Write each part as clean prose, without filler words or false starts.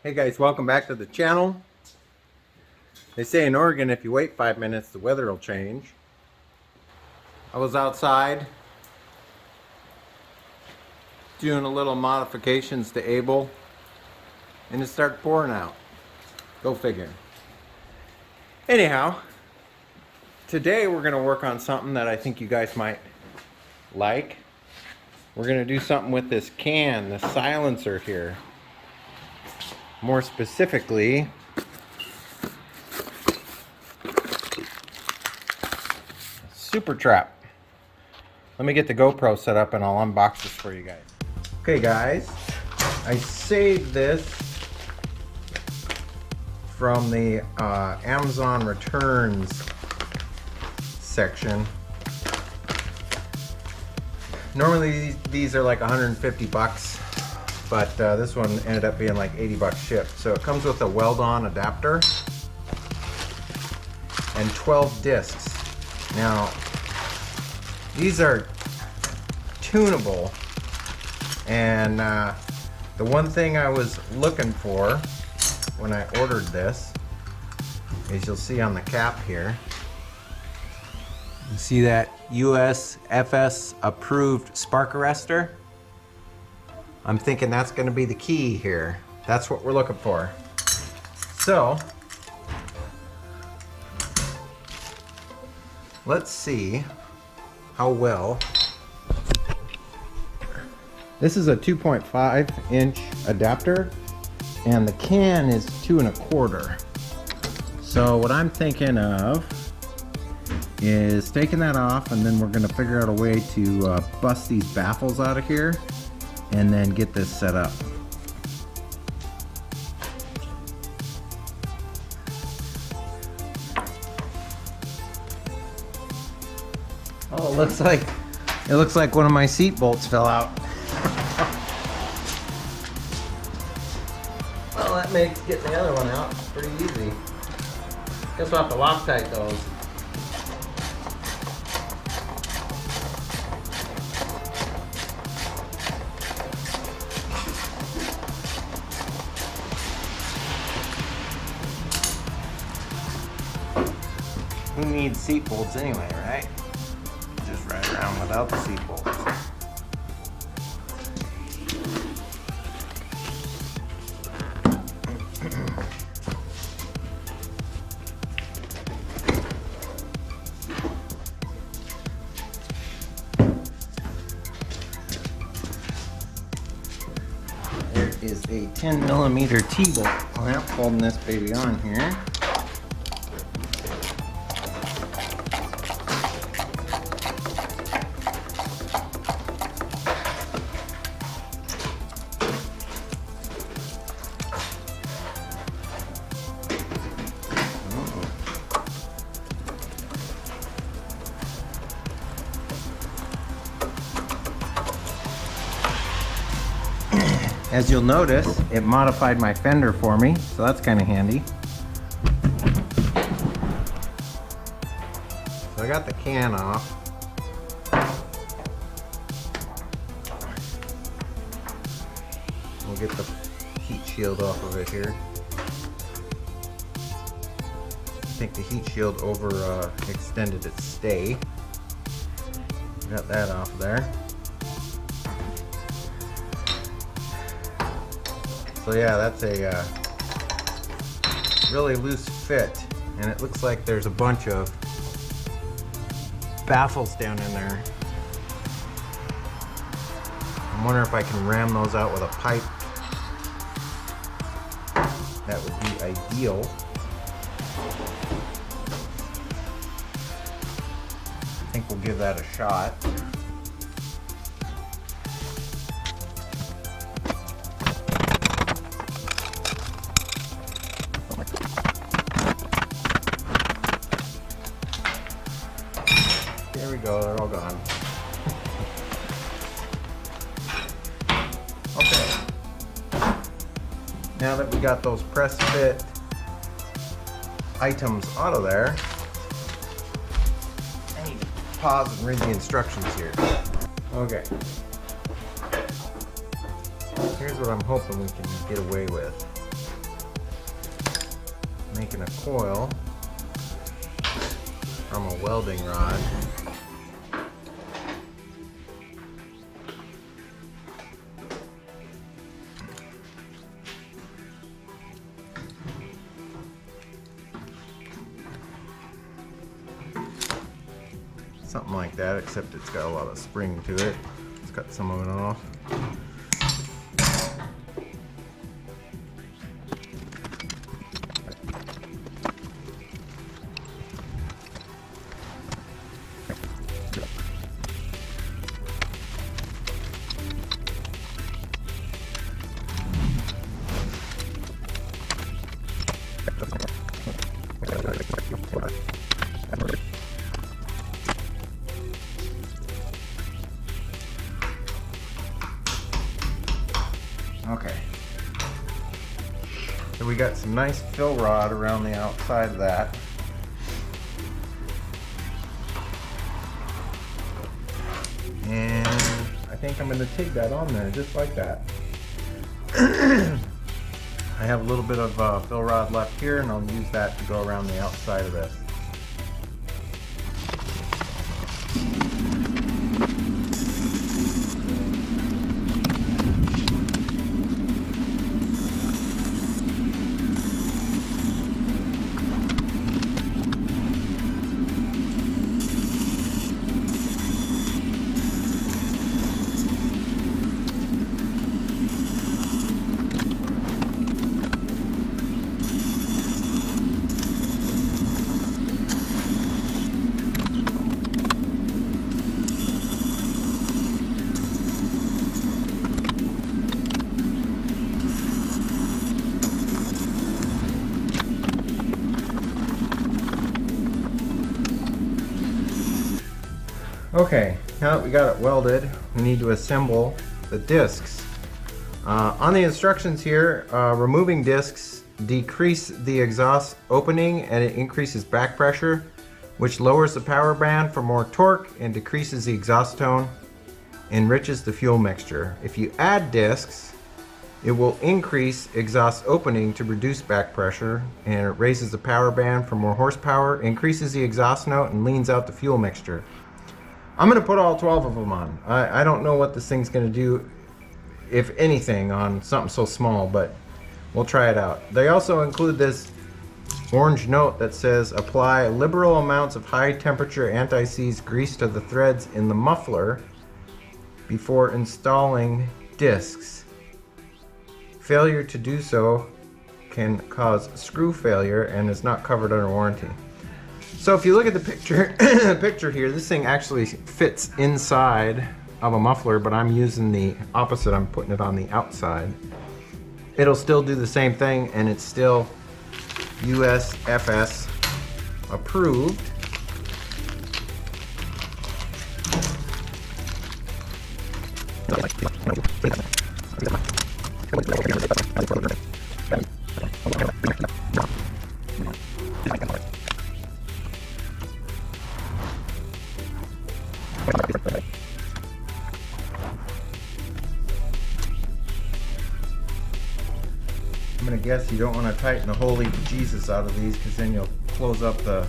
Hey guys, welcome back to the channel. They say in Oregon if you wait 5 minutes the weather will change. I was outside doing a little modifications to Able and it started pouring out. Go figure. Anyhow, today we're going to work on something that I think you guys might like. We're going to do something with this can, the silencer here. More specifically, Supertrapp. Let me get the GoPro set up and I'll unbox this for you guys. Okay guys, I saved this from the Amazon returns section. Normally these are like 150 bucks, but this one ended up being like 80 bucks shipped. So it comes with a Welding adapter and 12 discs. Now, these are tunable, and the one thing I was looking for when I ordered this is, you'll see on the cap here, you see that USFS approved spark arrestor? I'm thinking that's going to be the key here. That's what we're looking for. So, let's see how well. This is a 2.5 inch adapter and the can is 2 1/4. So what I'm thinking of is taking that off, and then we're going to figure out a way to bust these baffles out of here and then get this set up. Oh, it looks like one of my seat bolts fell out. Well, that makes getting the other one out pretty easy. Guess we'll have to Loctite those. Who needs seat bolts anyway, right? Just ride around without the seat bolts. There is a 10mm T-bolt clamp holding this baby on here. As you'll notice, it modified my fender for me, so that's kind of handy. So I got the can off. We'll get the heat shield off of it here. I think the heat shield extended its stay. Got that off there. So yeah, that's a really loose fit, and it looks like there's a bunch of baffles down in there. I'm wondering if I can ram those out with a pipe. That would be ideal. I think we'll give that a shot. There we go, they're all gone. Okay. Now that we got those press fit items out of there, I need to pause and read the instructions here. Okay. Here's what I'm hoping we can get away with. making a coil from a welding rod. Something like that, except it's got a lot of spring to it. Let's cut some of it off. Okay, so we got some nice fill rod around the outside of that. And I think I'm going to take that on there just like that. I have a little bit of fill rod left here, and I'll use that to go around the outside of this. Okay, now that we got it welded, we need to assemble the discs. On the instructions here, removing discs decrease the exhaust opening and it increases back pressure, which lowers the power band for more torque and decreases the exhaust tone, enriches the fuel mixture. If you add discs, it will increase exhaust opening to reduce back pressure, and it raises the power band for more horsepower, increases the exhaust note, and leans out the fuel mixture. I'm going to put all 12 of them on. I don't know what this thing's going to do, if anything, on something so small, but we'll try it out. They also include this orange note that says, apply liberal amounts of high temperature anti-seize grease to the threads in the muffler before installing discs. Failure to do so can cause screw failure and is not covered under warranty. So if you look at the picture here, this thing actually fits inside of a muffler, but I'm using the opposite. I'm putting it on the outside. It'll still do the same thing, and it's still USFS approved. I'm gonna guess you don't want to tighten the holy Jesus out of these, because then you'll close up the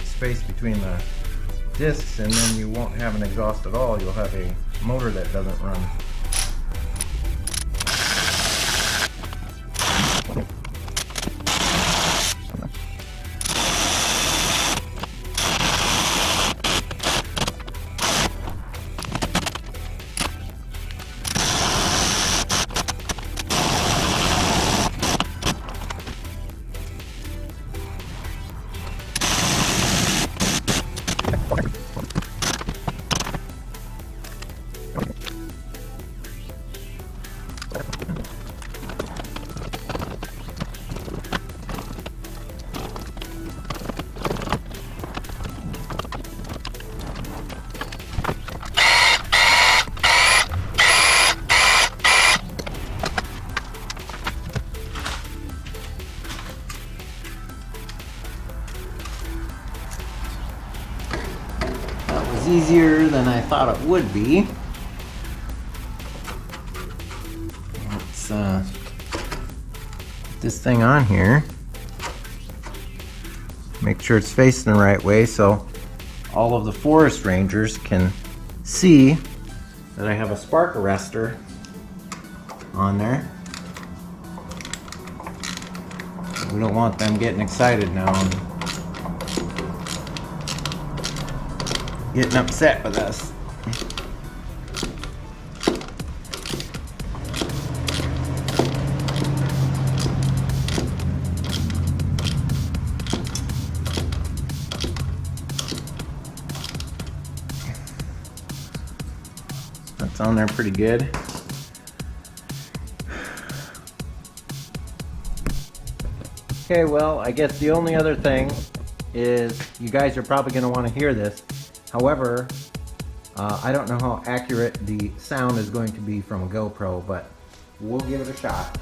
space between the discs and then you won't have an exhaust at all. You'll have a motor that doesn't run. Easier than I thought it would be. Let's put this thing on here. Make sure it's facing the right way so all of the forest rangers can see that I have a spark arrestor on there. We don't want them getting excited now and getting upset with us. That's on there pretty good. Okay, well, I guess the only other thing is you guys are probably going to want to hear this. However, I don't know how accurate the sound is going to be from a GoPro, but we'll give it a shot.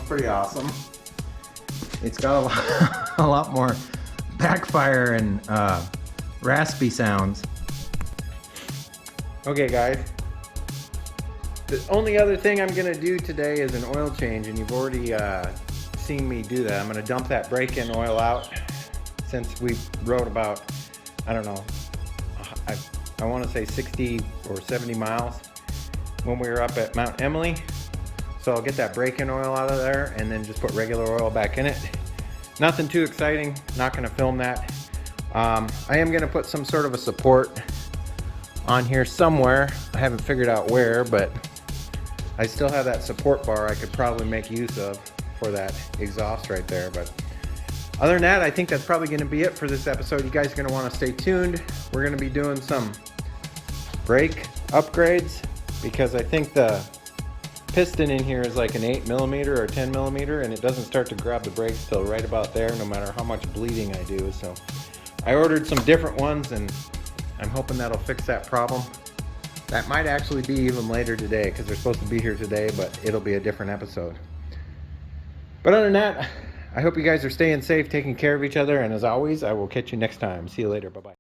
Pretty awesome. It's got a lot more backfire and raspy sounds. Okay guys, the only other thing I'm gonna do today is an oil change, and you've already seen me do that. I'm gonna dump that break-in oil out since we rode about, I don't know, I want to say 60 or 70 miles when we were up at Mount Emily. So I'll get that break-in oil out of there and then just put regular oil back in it. Nothing too exciting, not gonna film that. I am gonna put some sort of a support on here somewhere. I haven't figured out where, but I still have that support bar I could probably make use of for that exhaust right there. But other than that, I think that's probably gonna be it for this episode. You guys are gonna wanna stay tuned. We're gonna be doing some brake upgrades because I think the piston in here is like an 8mm or 10mm, and it doesn't start to grab the brakes till right about there, no matter how much bleeding I do. So I ordered some different ones, and I'm hoping that'll fix that problem. That might actually be even later today because they're supposed to be here today, but it'll be a different episode. But other than that, I hope you guys are staying safe, taking care of each other, and as always, I will catch you next time. See you later. Bye-bye.